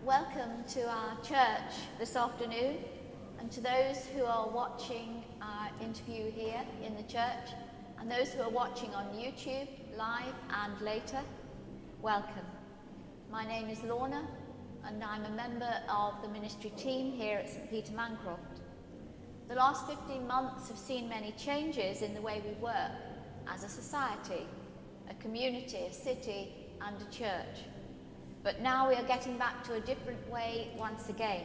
Welcome to our church this afternoon, and to those who are watching our interview here in the church, and those who are watching on YouTube, live and later, welcome. My name is Lorna, and I'm a member of the ministry team here at St Peter Mancroft. The last 15 months have seen many changes in the way we work as a society, a community, a city, and a church. But now we are getting back to a different way once again.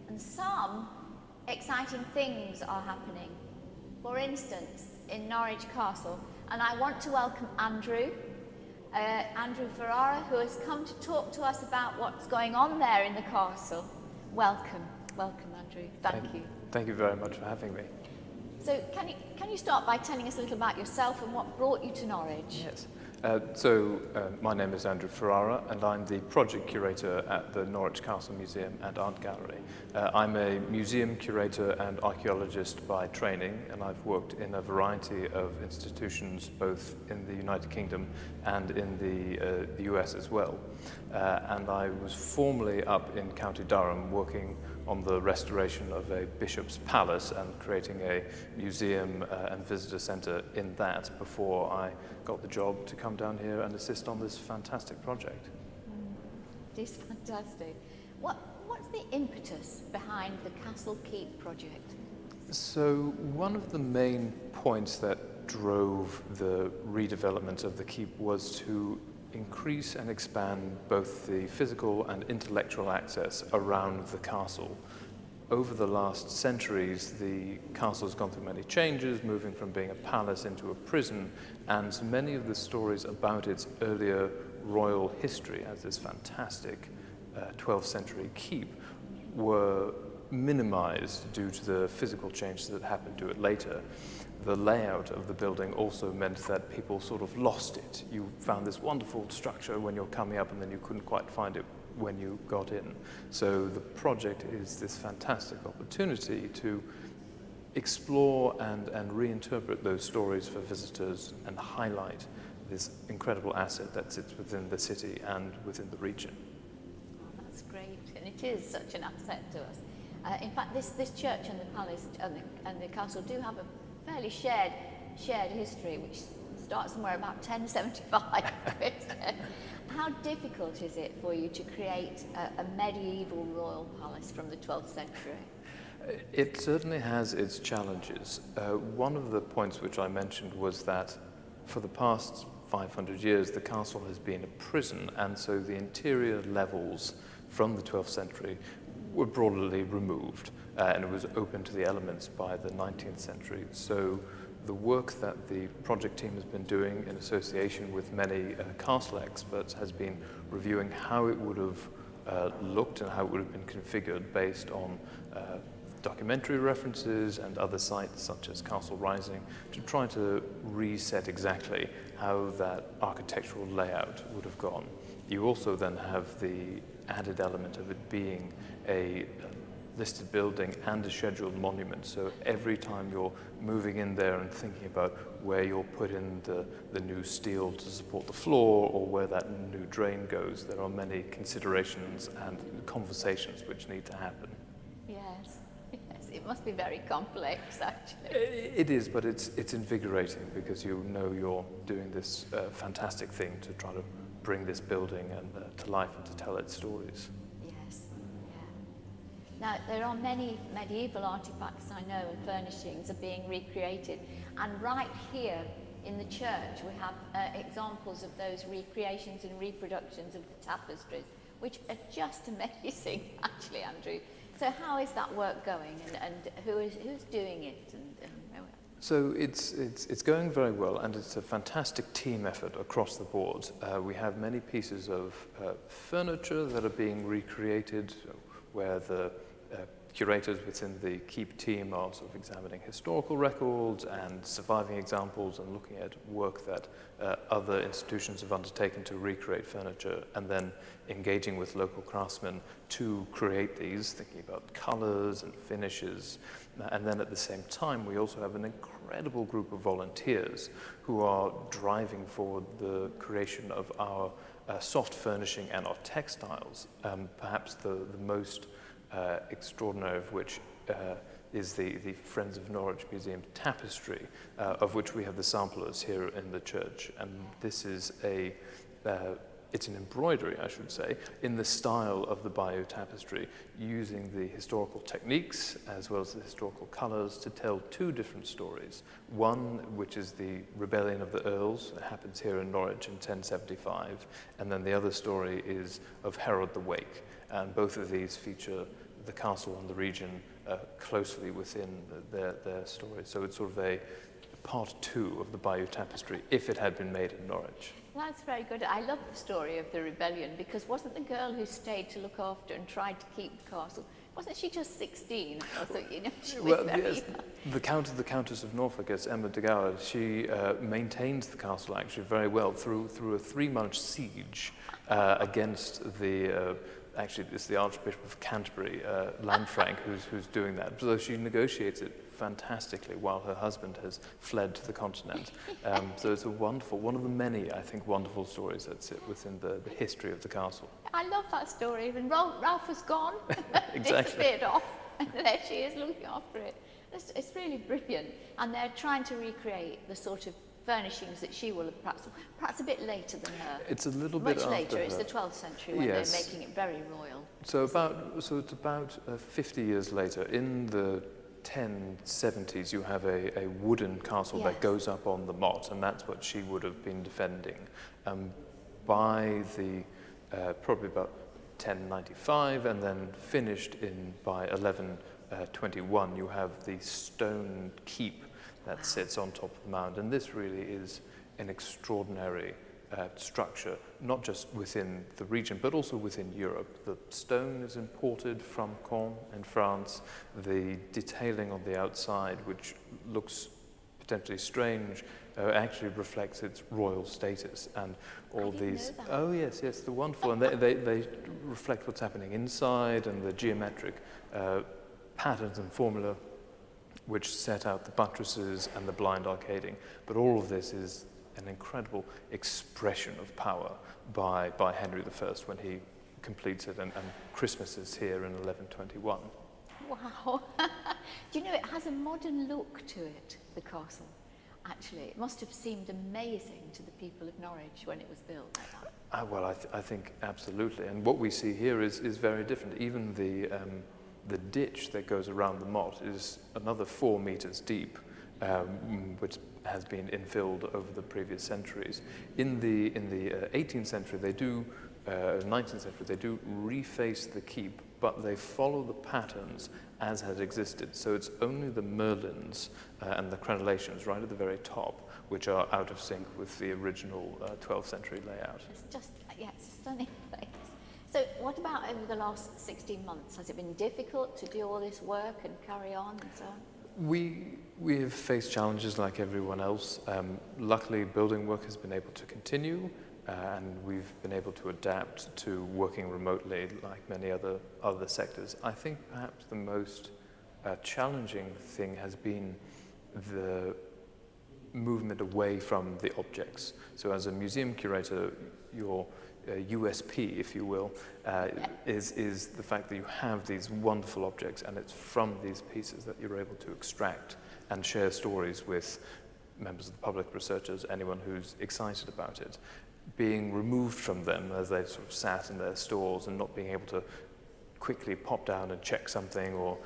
And some exciting things are happening. For instance, in Norwich Castle. And I want to welcome Andrew Ferrara, who has come to talk to us about what's going on there in the castle. Welcome, Andrew. Thank you. Thank you very much for having me. So can you start by telling us a little about yourself and what brought you to Norwich? Yes. My name is Andrew Ferrara, and I'm the project curator at the Norwich Castle Museum and Art Gallery. I'm a museum curator and archaeologist by training, and I've worked in a variety of institutions both in the United Kingdom and in the US as well. And I was formerly up in County Durham working on the restoration of a bishop's palace and creating a museum and visitor centre in that before I got the job to come down here and assist on this fantastic project. It is fantastic. What's the impetus behind the Castle Keep project? So one of the main points that drove the redevelopment of the keep was to increase and expand both the physical and intellectual access around the castle. Over the last centuries, the castle has gone through many changes, moving from being a palace into a prison, and many of the stories about its earlier royal history as this fantastic 12th century keep were minimized due to the physical changes that happened to it later. The layout of the building also meant that people sort of lost it. You found this wonderful structure when you're coming up, and then you couldn't quite find it when you got in. So the project is this fantastic opportunity to explore and reinterpret those stories for visitors and highlight this incredible asset that sits within the city and within the region. Oh, that's great, and it is such an asset to us. In fact, this church and the palace and the castle do have a fairly shared history, which starts somewhere about 1075. How difficult is it for you to create a medieval royal palace from the 12th century? It certainly has its challenges. One of the points which I mentioned was that for the past 500 years the castle has been a prison, and so the interior levels from the 12th century were broadly removed, and it was open to the elements by the 19th century. So the work that the project team has been doing in association with many castle experts has been reviewing how it would have looked and how it would have been configured based on documentary references and other sites such as Castle Rising, to try to reset exactly how that architectural layout would have gone. You also then have the added element of it being a listed building and a scheduled monument. So every time you're moving in there and thinking about where you'll put in the new steel to support the floor or where that new drain goes, there are many considerations and conversations which need to happen. Yes, it must be very complex, actually. It is, but it's invigorating because you know you're doing this fantastic thing to try to bring this building to life and to tell its stories. Yes, yeah. Now, there are many medieval artifacts, I know, and furnishings are being recreated. And right here in the church, we have examples of those recreations and reproductions of the tapestries, which are just amazing, actually, Andrew. So how is that work going, and who's doing it? So it's going very well, and it's a fantastic team effort across the board. We have many pieces of furniture that are being recreated, where the curators within the Keep team are sort of examining historical records and surviving examples and looking at work that other institutions have undertaken to recreate furniture, and then engaging with local craftsmen to create these, thinking about colors and finishes. And then at the same time, we also have an incredible group of volunteers who are driving forward the creation of our soft furnishing and our textiles, perhaps the most extraordinary of which is the Friends of Norwich Museum tapestry, of which we have the samplers here in the church. And this is it's an embroidery, I should say, in the style of the Bayeux tapestry, using the historical techniques as well as the historical colours to tell two different stories. One, which is the rebellion of the Earls, that happens here in Norwich in 1075, and then the other story is of Harold the Wake. And both of these feature the castle and the region closely within their story. So it's sort of a part two of the Bayeux tapestry, if it had been made in Norwich. That's very good. I love the story of the rebellion, because wasn't the girl who stayed to look after and tried to keep the castle, wasn't she just 16? I thought, you know, she was well, very yes, the Countess of Norfolk, yes, Emma de Gower, she maintained the castle actually very well through a 3-month siege against the actually it's the Archbishop of Canterbury, Lanfranc, who's doing that. So she negotiates it fantastically while her husband has fled to the continent. So it's a wonderful, one of the many, I think, wonderful stories that sit within the history of the castle. I love that story. When Ralph was gone, Exactly. disappeared off, and there she is looking after it. It's really brilliant. And they're trying to recreate the sort of furnishings that she will have perhaps a bit later than her. It's a little bit much after later. her. It's the 12th century when Yes. they're making it very royal. So it's about 50 years later. In the 1070s, you have a wooden castle that Yes. goes up on the motte, and that's what she would have been defending. By the probably about 1095, and then finished by 1121, you have the stone keep that sits on top of the mound, and this really is an extraordinary structure, not just within the region, but also within Europe. The stone is imported from Caen in France. The detailing on the outside, which looks potentially strange, actually reflects its royal status, and all these. Know that. Oh yes, they're wonderful, and they reflect what's happening inside, and the geometric patterns and formula which set out the buttresses and the blind arcading. But all of this is an incredible expression of power by Henry I when he completes it, and Christmas is here in 1121. Wow. Do you know, it has a modern look to it, the castle, actually. It must have seemed amazing to the people of Norwich when it was built like that. Well, I think absolutely. And what we see here is very different. Even the ditch that goes around the motte is another 4 meters deep, which has been infilled over the previous centuries. In the 18th century, 19th century, they do reface the keep, but they follow the patterns as had existed. So it's only the merlins and the crenellations right at the very top, which are out of sync with the original 12th century layout. It's just, yeah, it's a stunning place. So what about over the last 16 months? Has it been difficult to do all this work and carry on and so on? We have faced challenges like everyone else. Luckily, building work has been able to continue, and we've been able to adapt to working remotely like many other sectors. I think perhaps the most challenging thing has been the movement away from the objects. So as a museum curator, your USP, if you will, is the fact that you have these wonderful objects, and it's from these pieces that you're able to extract and share stories with members of the public, researchers, anyone who's excited about it. Being removed from them as they sort of sat in their stalls and not being able to quickly pop down and check something or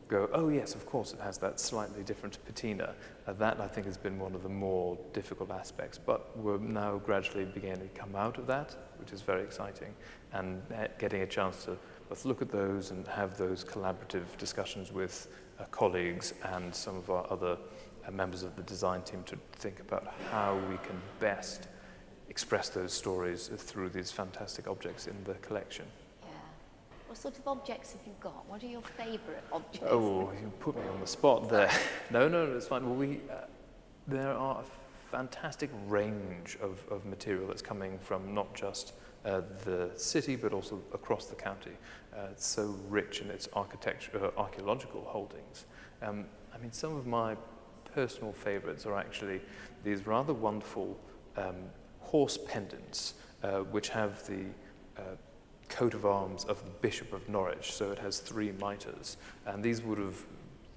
go, oh yes, of course it has that slightly different patina. That I think has been one of the more difficult aspects, but we're now gradually beginning to come out of that, which is very exciting, and getting a chance to both look at those and have those collaborative discussions with colleagues and some of our other members of the design team to think about how we can best express those stories through these fantastic objects in the collection. What sort of objects have you got? What are your favourite objects? Oh, you put me on the spot there. No, it's fine. Well, there are a fantastic range of material that's coming from not just the city, but also across the county. It's so rich in its archaeological holdings. I mean, some of my personal favourites are actually these rather wonderful horse pendants which have the coat of arms of the Bishop of Norwich. So it has 3 mitres, and these would have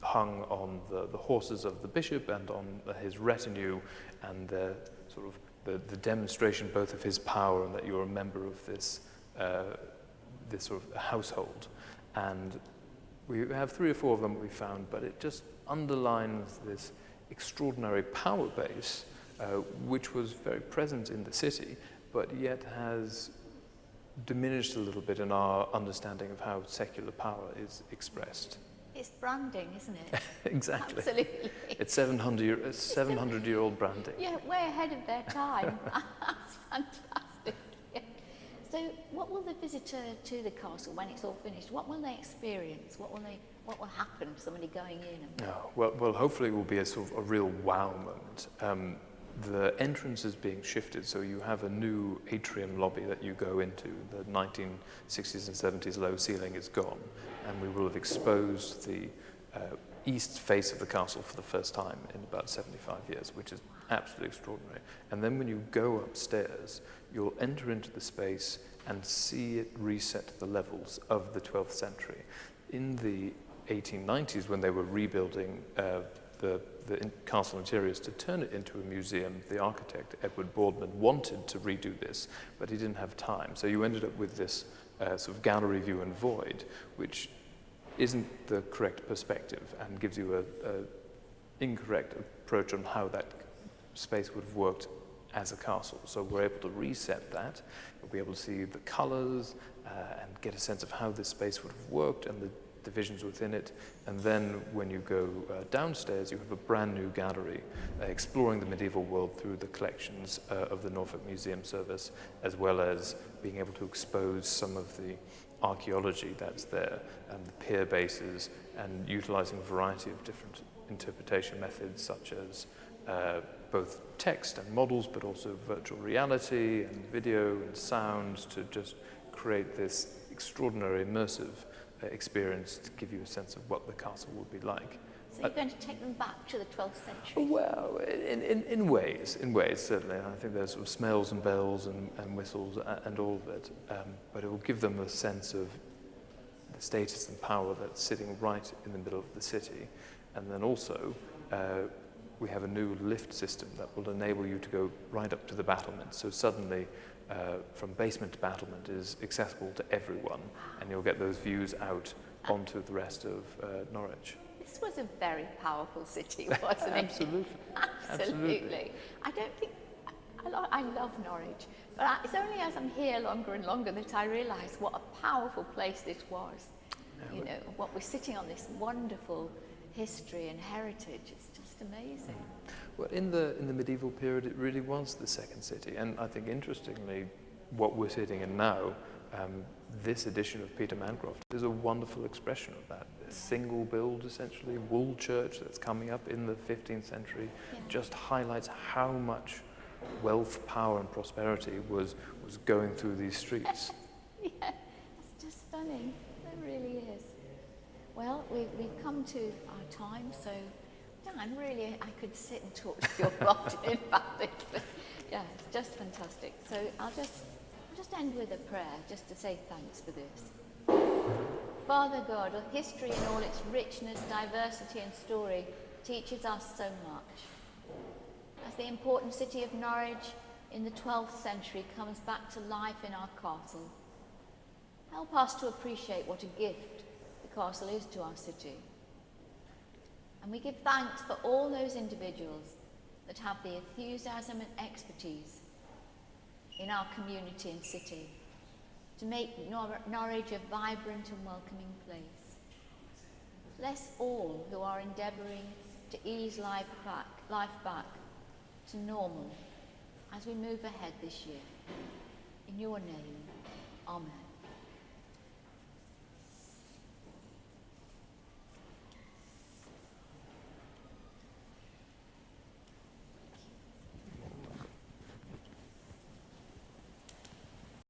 hung on the horses of the bishop and on his retinue, and the sort of the demonstration both of his power and that you're a member of this this sort of household. And we have 3 or 4 of them we found, but it just underlines this extraordinary power base, which was very present in the city, but yet has diminished a little bit in our understanding of how secular power is expressed. It's branding, isn't it? Exactly. Absolutely. It's 700-year-old branding. Yeah, way ahead of their time. That's fantastic. Yeah. So what will the visitor to the castle, when it's all finished, what will they experience? What will happen to somebody going in? Well, hopefully it will be a sort of a real wow moment. The entrance is being shifted, so you have a new atrium lobby that you go into. The 1960s and 70s low ceiling is gone, and we will have exposed the east face of the castle for the first time in about 75 years, which is absolutely extraordinary. And then when you go upstairs, you'll enter into the space and see it reset the levels of the 12th century. In the 1890s, when they were rebuilding the castle interiors to turn it into a museum, the architect, Edward Boardman, wanted to redo this, but he didn't have time. So you ended up with this sort of gallery view and void, which isn't the correct perspective and gives you an incorrect approach on how that space would have worked as a castle. So we're able to reset that. We'll be able to see the colours and get a sense of how this space would have worked and the divisions within it. And then when you go downstairs, you have a brand new gallery exploring the medieval world through the collections of the Norfolk Museum Service, as well as being able to expose some of the archaeology that's there, and the pier bases, and utilizing a variety of different interpretation methods, such as both text and models, but also virtual reality and video and sounds, to just create this extraordinary immersive experience to give you a sense of what the castle would be like. So you're going to take them back to the 12th century? Well, in ways, certainly. I think there's sort of smells and bells and whistles and all of it, but it will give them a sense of the status and power that's sitting right in the middle of the city. And then also, we have a new lift system that will enable you to go right up to the battlement. So suddenly, from basement to battlement is accessible to everyone, and you'll get those views out onto the rest of Norwich. This was a very powerful city, wasn't it? Absolutely. Absolutely. I don't think, I love Norwich, but it's only as I'm here longer and longer that I realise what a powerful place this was. You know, what we're sitting on, this wonderful history and heritage. It's just amazing. Well, in the medieval period, it really was the second city, and I think interestingly, what we're sitting in now, this edition of Peter Mancroft is a wonderful expression of that. A single build, essentially, wool church that's coming up in the 15th century, just highlights how much wealth, power, and prosperity was going through these streets. Yeah, it's just stunning. It really is. Well, we've come to our time, so Dan, really, I could sit and talk to you all afternoon about this, but yeah, it's just fantastic. So I'll just end with a prayer, just to say thanks for this. Father God, history in all its richness, diversity and story teaches us so much. As the important city of Norwich in the 12th century comes back to life in our castle, help us to appreciate what a gift the castle is to our city. And we give thanks for all those individuals that have the enthusiasm and expertise in our community and city to make Norwich a vibrant and welcoming place. Bless all who are endeavouring to ease life back to normal as we move ahead this year. In your name, Amen.